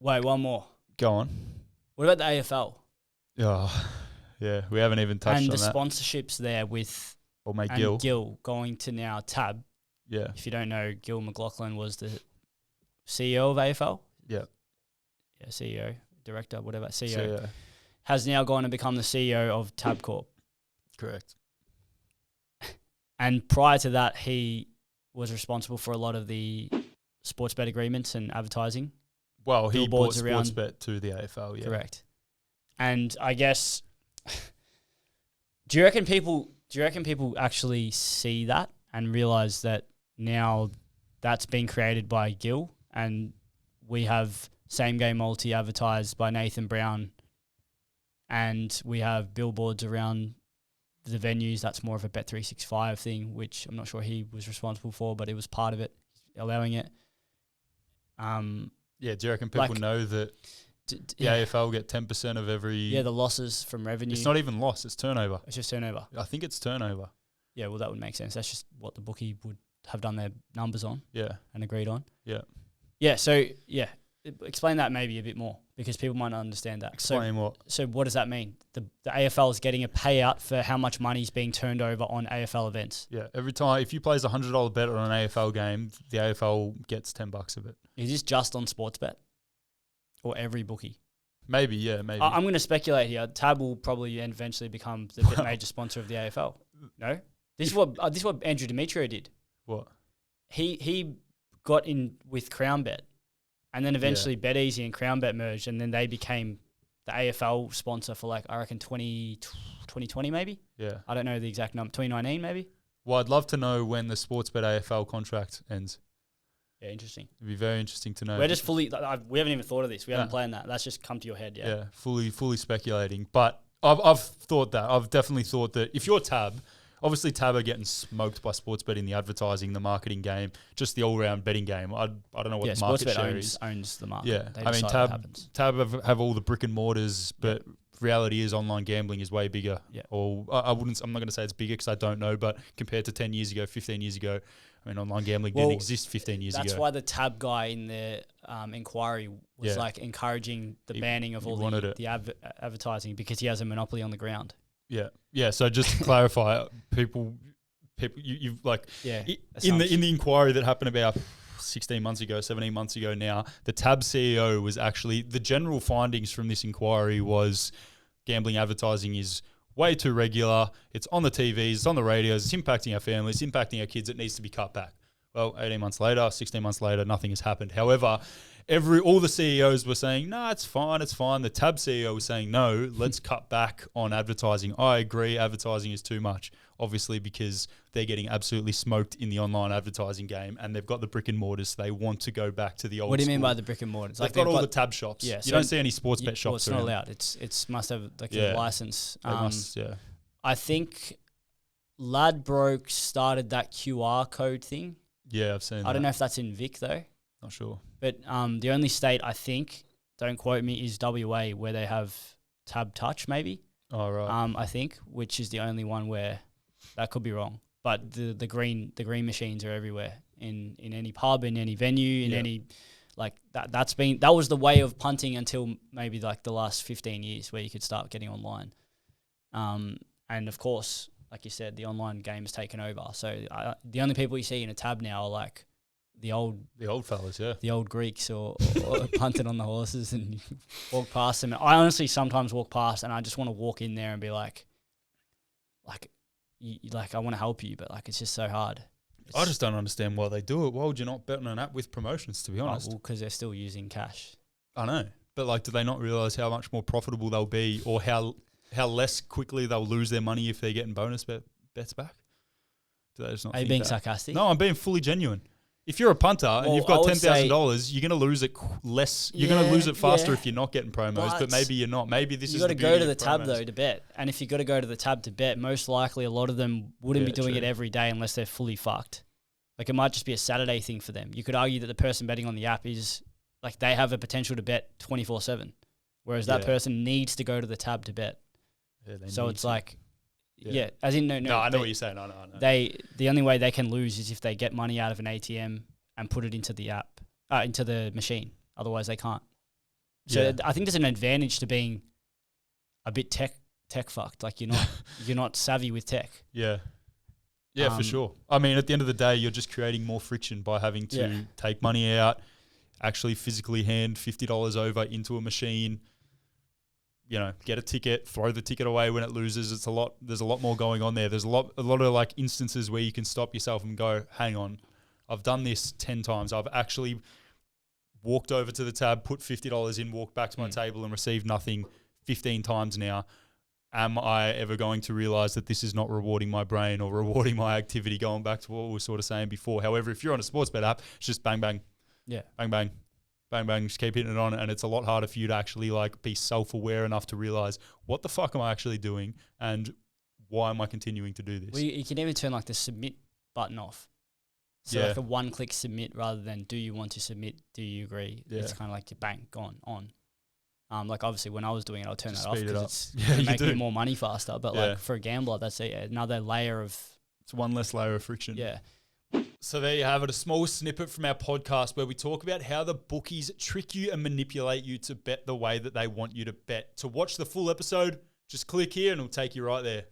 Wait, one more. Go on. What about the AFL? Oh, yeah, we haven't even touched and on the that. sponsorships there with Or mate and Gill. going to now Tab. Yeah. If you don't know, Gillon McLachlan was the CEO of AFL. Yeah. Yeah, CEO, director, whatever, CEO. So, yeah. Has now gone and become the CEO of TABCorp. Correct. And prior to that, he was responsible for a lot of the Sportsbet agreements and advertising. Well, he bought Billboards around- Sportsbet to the AFL, yeah. Correct. And I guess, do you reckon people actually see that and realize that now that's been created by Gill and we have same game multi advertised by Nathan Brown and we have billboards around the venues? That's more of a Bet365 thing, which I'm not sure he was responsible for, but it was part of it, allowing it. Yeah, do you reckon people know that the AFL get 10% of every... Yeah, the losses from revenue. It's not even loss, it's turnover. It's just turnover. I think it's turnover. Yeah, well, that would make sense. That's just what the bookie would have done their numbers on. Yeah. And agreed on. Yeah. Yeah, so, yeah. Explain that maybe a bit more because people might not understand that. Explain what? So what does that mean? The AFL is getting a payout for how much money is being turned over on AFL events. Yeah, every time, if you place a $100 bet on an AFL game, the AFL gets $10 of it. Is this just on Sportsbet? Or every bookie? Maybe, yeah, maybe. I'm going to speculate here. Tab will probably eventually become the major sponsor of the AFL. No? This is what Andrew Demetrio did. What? He got in with CrownBet, and then eventually BetEasy and CrownBet merged, and then they became the AFL sponsor for I reckon 2020 maybe? Yeah. I don't know the exact number. 2019 maybe? Well, I'd love to know when the Sportsbet AFL contract ends. Yeah, interesting. It'd be very interesting to know. We're just fully... we haven't even thought of this. We haven't planned that. That's just come to your head, yeah. Yeah, fully speculating. But I've thought that. I've definitely thought that if you're Tab, obviously Tab are getting smoked by Sportsbet in the advertising, the marketing game, just the all-round betting game. I don't know what the market share is. owns the market. Yeah, They I mean, decide Tab have all the brick and mortars, but reality is online gambling is way bigger. Yeah. Or I'm not going to say it's bigger because I don't know, but compared to 10 years ago, 15 years ago, I mean, online gambling didn't exist 15 years ago. That's why the Tab guy in the inquiry was encouraging the banning of all the advertising because he has a monopoly on the ground. Yeah, yeah. So just to clarify, people, you've in the inquiry that happened about 16 months ago, 17 months ago now, the Tab CEO was actually, the general findings from this inquiry was gambling advertising is way too regular. It's on the TVs, it's on the radios, it's impacting our families, it's impacting our kids. It needs to be cut back. Well, 18 months later, 16 months later, nothing has happened. However, all the CEOs were saying, no, it's fine. The Tab CEO was saying, no, let's cut back on advertising. I agree, advertising is too much, obviously, because they're getting absolutely smoked in the online advertising game and they've got the brick and mortars. So they want to go back to the old What do you mean school. by the brick and mortars? They've got all the Tab shops. Yeah, you don't see any Sportsbet shops. Well, it's not allowed. It's must have a license. I think Ladbroke started that QR code thing. Yeah, I've seen that. I don't know if that's in Vic though. Not sure. But the only state I think, don't quote me, is WA where they have Tab Touch maybe. Oh, right. I think, which is the only one where that could be wrong. But the green machines are everywhere in any pub, in any venue, in any that was the way of punting until maybe the last 15 years where you could start getting online. And of course, like you said, the online game has taken over. So the only people you see in a Tab now are the old fellas, the old Greeks or punting on the horses and walk past them. I honestly sometimes walk past and I just want to walk in there and be I want to help you, but it's just so hard. I just don't understand why they do it. Why would you not bet on an app with promotions, to be honest? Well, because they're still using cash. I know, but do they not realise how much more profitable they'll be, or how less quickly they'll lose their money if they're getting bonus bets back? Do they just not? Are you being sarcastic? No, I'm being fully genuine. If you're a punter and you've got $10,000, you're going to lose it less. You're going to lose it faster if you're not getting promos, but maybe you're not. Maybe this is the beauty you got to go to the of Tab promos. though to bet, and if you got to go to the Tab to bet, most likely a lot of them wouldn't be doing it every day unless they're fully fucked. It might just be a Saturday thing for them. You could argue that the person betting on the app is they have a potential to bet 24/7, whereas that person needs to go to the Tab to bet. Yeah, so it's as in no. I know what you're saying. I know. The only way they can lose is if they get money out of an ATM and put it into the app, into the machine. Otherwise, they can't. So I think there's an advantage to being a bit tech fucked. Like you're not savvy with tech. Yeah. Yeah, for sure. I mean, at the end of the day, you're just creating more friction by having to take money out, actually physically hand $50 over into a machine, get a ticket, throw the ticket away when it loses. There's a lot more going on there. There's a lot of like instances where you can stop yourself and go, hang on, I've done this 10 times. I've actually walked over to the tab, put $50 in, walked back to my table and received nothing 15 times now. Am I ever going to realize that this is not rewarding my brain or rewarding my activity, going back to what we were sort of saying before? However, if you're on a Sportsbet app, it's just bang, bang. Yeah. Bang, bang. Bang, bang. Just keep hitting it on. And it's a lot harder for you to actually like be self-aware enough to realize what the fuck am I actually doing and why am I continuing to do this? Well, you can even turn like the submit button off. So like a one-click submit rather than do you want to submit, do you agree? Yeah. It's kind of like your bang, gone, on. Like obviously when I was doing it, I'll turn that off because it's making me more money faster. But like for a gambler, that's another layer of... It's one less layer of friction. Yeah. So there you have it, a small snippet from our podcast where we talk about how the bookies trick you and manipulate you to bet the way that they want you to bet. To watch the full episode, just click here and it'll take you right there.